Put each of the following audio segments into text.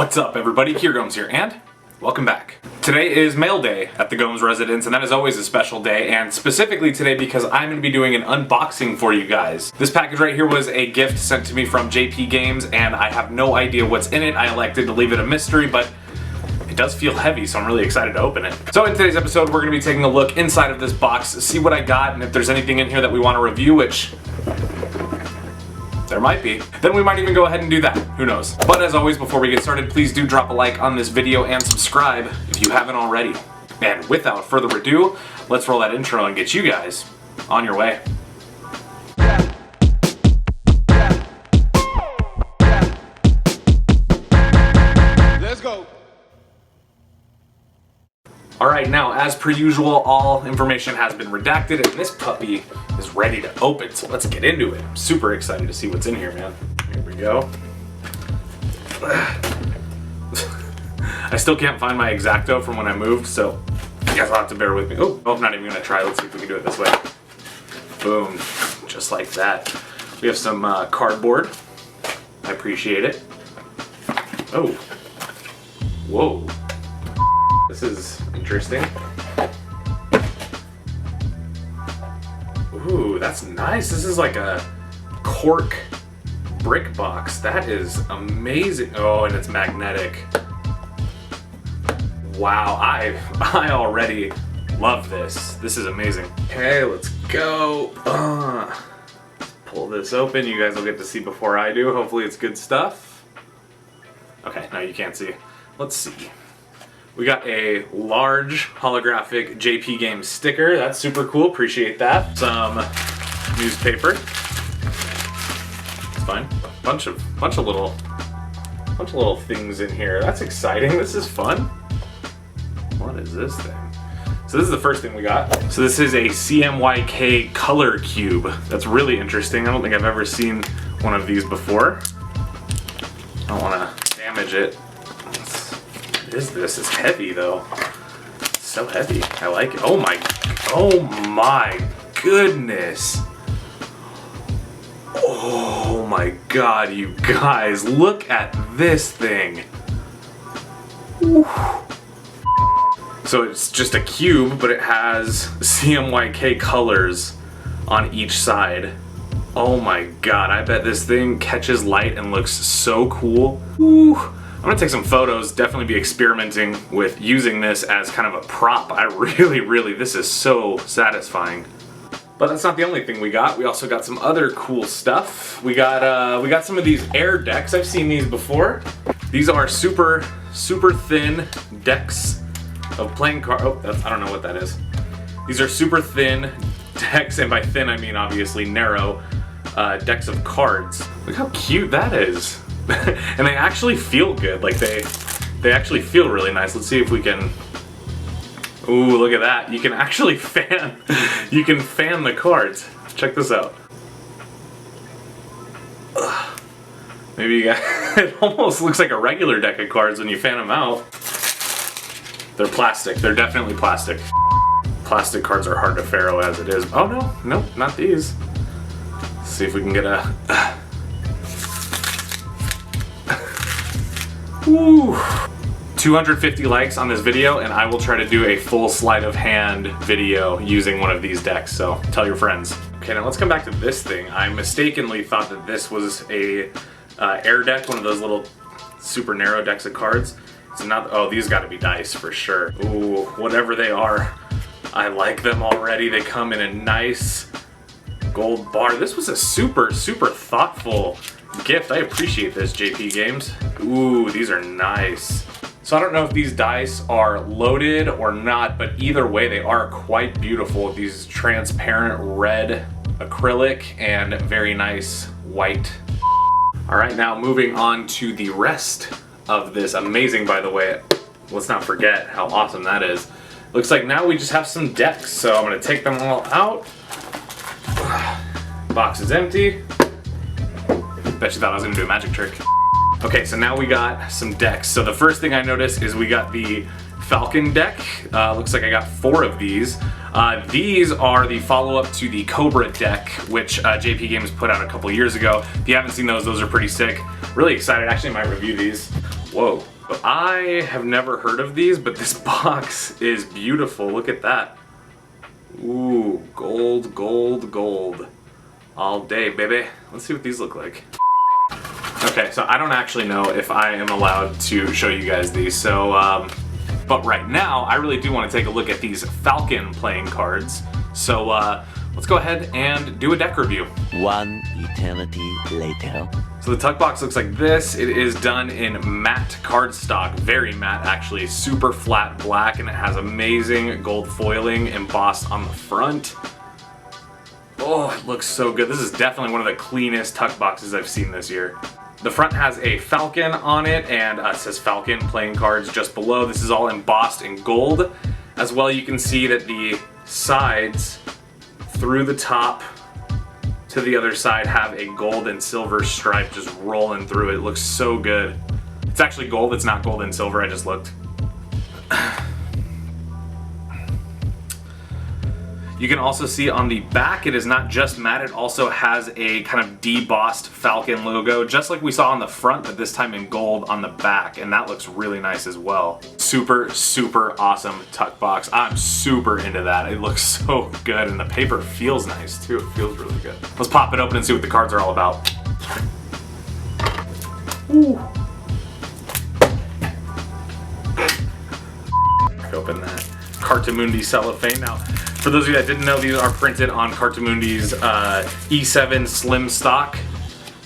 What's up everybody, Kier Gomes here, and welcome back. Today is mail day at the Gomes residence, and that is always a special day, and specifically today because I'm going to be doing an unboxing for you guys. This package right here was a gift sent to me from JP Games, and I have no idea what's in it. I elected to leave it a mystery, but it does feel heavy, so I'm really excited to open it. So in today's episode, we're going to be taking a look inside of this box, see what I got, and if there's anything in here that we want to review, which there might be, then we might even go ahead and do that. Who knows? But as always, before we get started, please do drop a like on this video and subscribe if you haven't already. And without further ado, let's roll that intro and get you guys on your way. Let's go. Alright, now as per usual, all information has been redacted and this puppy is ready to open, so let's get into it. I'm super excited to see what's in here, man. Here we go. I still can't find my X-Acto from when I moved, so you guys will have to bear with me. Oh, I'm not even gonna try. Let's see if we can do it this way. Boom, just like that. We have some cardboard. I appreciate it. Oh, whoa. This is interesting. Ooh, that's nice. This is like a cork brick box. That is amazing. Oh, and it's magnetic. Wow, I already love this. This is amazing. Okay, let's go. Pull this open. You guys will get to see before I do. Hopefully it's good stuff. Okay, now you can't see. Let's see. We got a large holographic JP Games sticker. That's super cool. Appreciate that. Some newspaper. It's fine. Bunch of little things in here. That's exciting. This is fun. What is this thing? So this is the first thing we got. So this is a CMYK color cube. That's really interesting. I don't think I've ever seen one of these before. I don't want to damage it. What is this? It's heavy though. It's so heavy. I like it. Oh my goodness. Oh my god, you guys, look at this thing. Woo. So it's just a cube, but it has CMYK colors on each side. Oh my god, I bet this thing catches light and looks so cool. Woo. I'm gonna take some photos, definitely be experimenting with using this as kind of a prop. I really, this is so satisfying. But that's not the only thing we got. We also got some other cool stuff. We got some of these air decks. I've seen these before. These are super thin decks of playing cards. Oh, I don't know what that is. These are super thin decks, and by thin I mean obviously narrow decks of cards. Look how cute that is. And they actually feel good. Like they actually feel really nice. Let's see if we can. Ooh, look at that. You can actually fan. You can fan the cards. Check this out. Maybe you got. It almost looks like a regular deck of cards when you fan them out. They're plastic. They're definitely plastic. Plastic cards are hard to faro as it is. Oh no, not these. Let's see if we can get a. Woo. 250 likes on this video and I will try to do a full sleight of hand video using one of these decks, so tell your friends. Okay, now let's come back to this thing. I mistakenly thought that this was a air deck, one of those little super narrow decks of cards. It's not. Oh, these gotta be dice for sure. Ooh, whatever they are, I like them already. They come in a nice gold bar. This was a super thoughtful gift. I appreciate this, JP Games. Ooh, these are nice. So I don't know if these dice are loaded or not, but either way they are quite beautiful. These transparent red acrylic and very nice white. All right, now moving on to the rest of this amazing, by the way, let's not forget how awesome that is. Looks like now we just have some decks, so I'm gonna take them all out. Box is empty. Bet you thought I was gonna do a magic trick. Okay, so now we got some decks. So the first thing I noticed is we got the Falcon Deck. Looks like I got 4 of these. These are the follow-up to the Cobra deck, which JP Games put out a couple years ago. If you haven't seen those are pretty sick. Really excited, actually I might review these. Whoa. I have never heard of these, but this box is beautiful. Look at that. Ooh, gold, gold, gold. All day, baby. Let's see what these look like. Okay, so I don't actually know if I am allowed to show you guys these, so, but right now, I really do want to take a look at these Falcon playing cards. So, let's go ahead and do a deck review. One eternity later. So the tuck box looks like this. It is done in matte cardstock, very matte actually, super flat black, and it has amazing gold foiling embossed on the front. Oh, it looks so good. This is definitely one of the cleanest tuck boxes I've seen this year. The front has a Falcon on it, and it says Falcon playing cards just below. This is all embossed in gold. As well, you can see that the sides through the top to the other side have a gold and silver stripe just rolling through it. It looks so good. It's actually gold, it's not gold and silver, I just looked. You can also see on the back, it is not just matte, it also has a kind of debossed Falcon logo, just like we saw on the front, but this time in gold on the back, and that looks really nice as well. Super, super awesome tuck box. I'm super into that. It looks so good, and the paper feels nice too. It feels really good. Let's pop it open and see what the cards are all about. Ooh. Open that Cartamundi cellophane. Now, for those of you that didn't know, these are printed on Cartamundi's E7 Slim stock.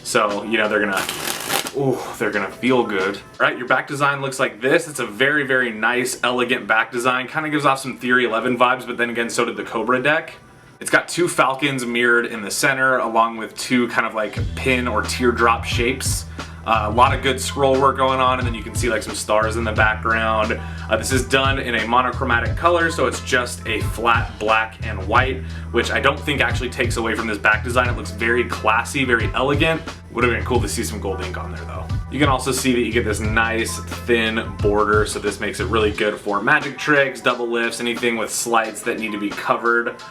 So, you know, they're gonna feel good. All right, your back design looks like this. It's a very, very nice, elegant back design. Kind of gives off some Theory 11 vibes, but then again, so did the Cobra deck. It's got two Falcons mirrored in the center, along with two kind of like pin or teardrop shapes. A lot of good scroll work going on, and then you can see like some stars in the background. This is done in a monochromatic color, so it's just a flat black and white, which I don't think actually takes away from this back design. It looks very classy, very elegant. Would have been cool to see some gold ink on there though. You can also see that you get this nice thin border, so this makes it really good for magic tricks, double lifts, anything with slides that need to be covered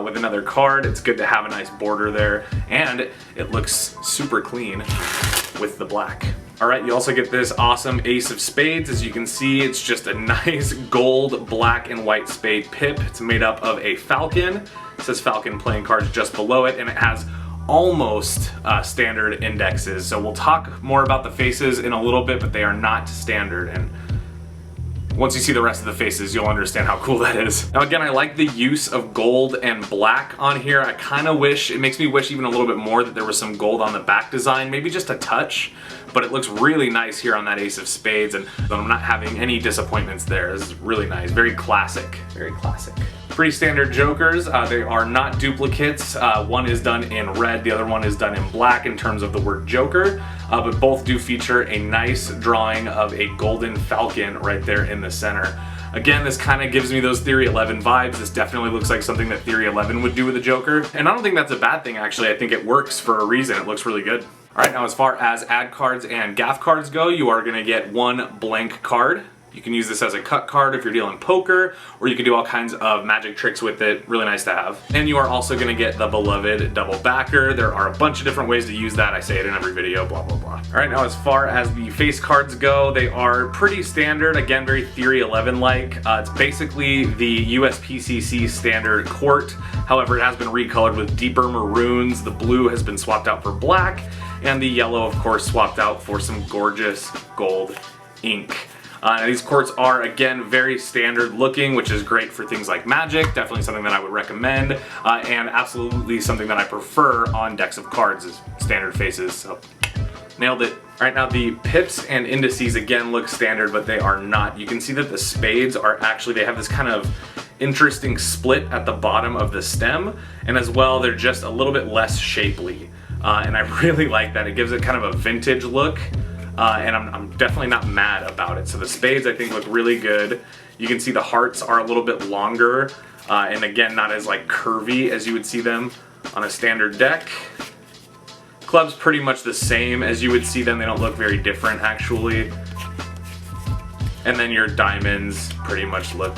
with another card. It's good to have a nice border there, and it looks super clean with the black. All right, you also get this awesome Ace of Spades. As you can see, it's just a nice gold, black, and white spade pip. It's made up of a Falcon. It says Falcon playing cards just below it, and it has almost standard indexes. So we'll talk more about the faces in a little bit, but they are not standard. And once you see the rest of the faces, you'll understand how cool that is. Now again, I like the use of gold and black on here. I kind of wish, it makes me wish even a little bit more that there was some gold on the back design, maybe just a touch, but it looks really nice here on that Ace of Spades, and I'm not having any disappointments there. This is really nice, very classic, very classic. Pretty standard jokers. They are not duplicates. One is done in red, the other one is done in black in terms of the word Joker, but both do feature a nice drawing of a golden falcon right there in the center. Again, this kind of gives me those Theory 11 vibes. This definitely looks like something that Theory 11 would do with a Joker, and I don't think that's a bad thing actually. I think it works for a reason. It looks really good. All right, now as far as ad cards and gaff cards go, you are gonna get one blank card. You can use this as a cut card if you're dealing poker, or you can do all kinds of magic tricks with it. Really nice to have. And you are also gonna get the beloved double backer. There are a bunch of different ways to use that. I say it in every video, blah, blah, blah. All right, now as far as the face cards go, they are pretty standard. Again, very Theory 11-like. It's basically the USPCC standard court. However, it has been recolored with deeper maroons. The blue has been swapped out for black, and the yellow, of course, swapped out for some gorgeous gold ink. These courts are, again, very standard looking, which is great for things like Magic. Definitely something that I would recommend, and absolutely something that I prefer on decks of cards is standard faces, so nailed it. All right, now the pips and indices, again, look standard, but they are not. You can see that the spades are actually, they have this kind of interesting split at the bottom of the stem, and as well, they're just a little bit less shapely, and I really like that. It gives it kind of a vintage look. And I'm definitely not mad about it. So the spades I think look really good. You can see the hearts are a little bit longer, and again not as like curvy as you would see them on a standard deck. Clubs pretty much the same as you would see them. They don't look very different actually. And then your diamonds pretty much look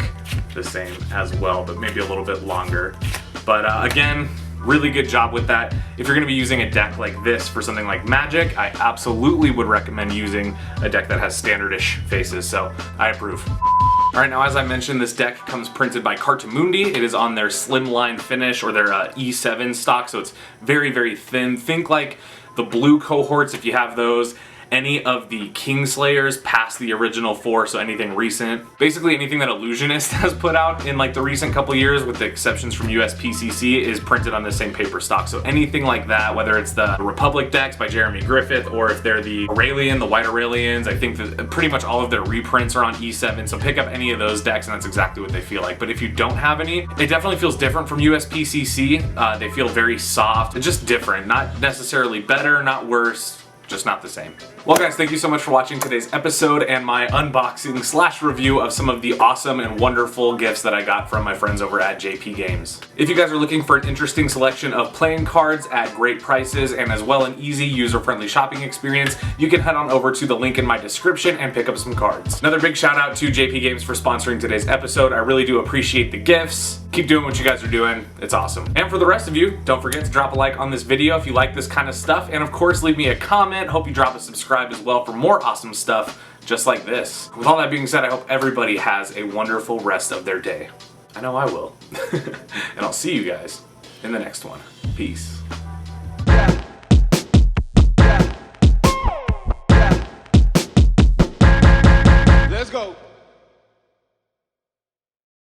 the same as well, but maybe a little bit longer. But again, really good job with that. If you're gonna be using a deck like this for something like Magic, I absolutely would recommend using a deck that has standardish faces, so I approve. Alright, now as I mentioned, this deck comes printed by Cartamundi. It is on their slimline finish, or their E7 stock, so it's very, very thin. Think like the blue cohorts, if you have those. Any of the Kingslayers past the original 4, so anything recent. Basically anything that Illusionist has put out in like the recent couple years, with the exceptions from USPCC, is printed on the same paper stock. So anything like that, whether it's the Republic decks by Jeremy Griffith, or if they're the Aurelian, the White Aurelians, I think that pretty much all of their reprints are on E7, so pick up any of those decks and that's exactly what they feel like. But if you don't have any, it definitely feels different from USPCC. They feel very soft, it's just different. Not necessarily better, not worse, just not the same. Well guys, thank you so much for watching today's episode and my unboxing slash review of some of the awesome and wonderful gifts that I got from my friends over at JP Games. If you guys are looking for an interesting selection of playing cards at great prices and as well an easy user-friendly shopping experience, you can head on over to the link in my description and pick up some cards. Another big shout out to JP Games for sponsoring today's episode. I really do appreciate the gifts. Keep doing what you guys are doing, it's awesome. And for the rest of you, don't forget to drop a like on this video if you like this kind of stuff, and of course leave me a comment. Hope you drop a subscribe as well for more awesome stuff just like this. With all that being said, I hope everybody has a wonderful rest of their day. I know I will. And I'll see you guys in the next one. Peace.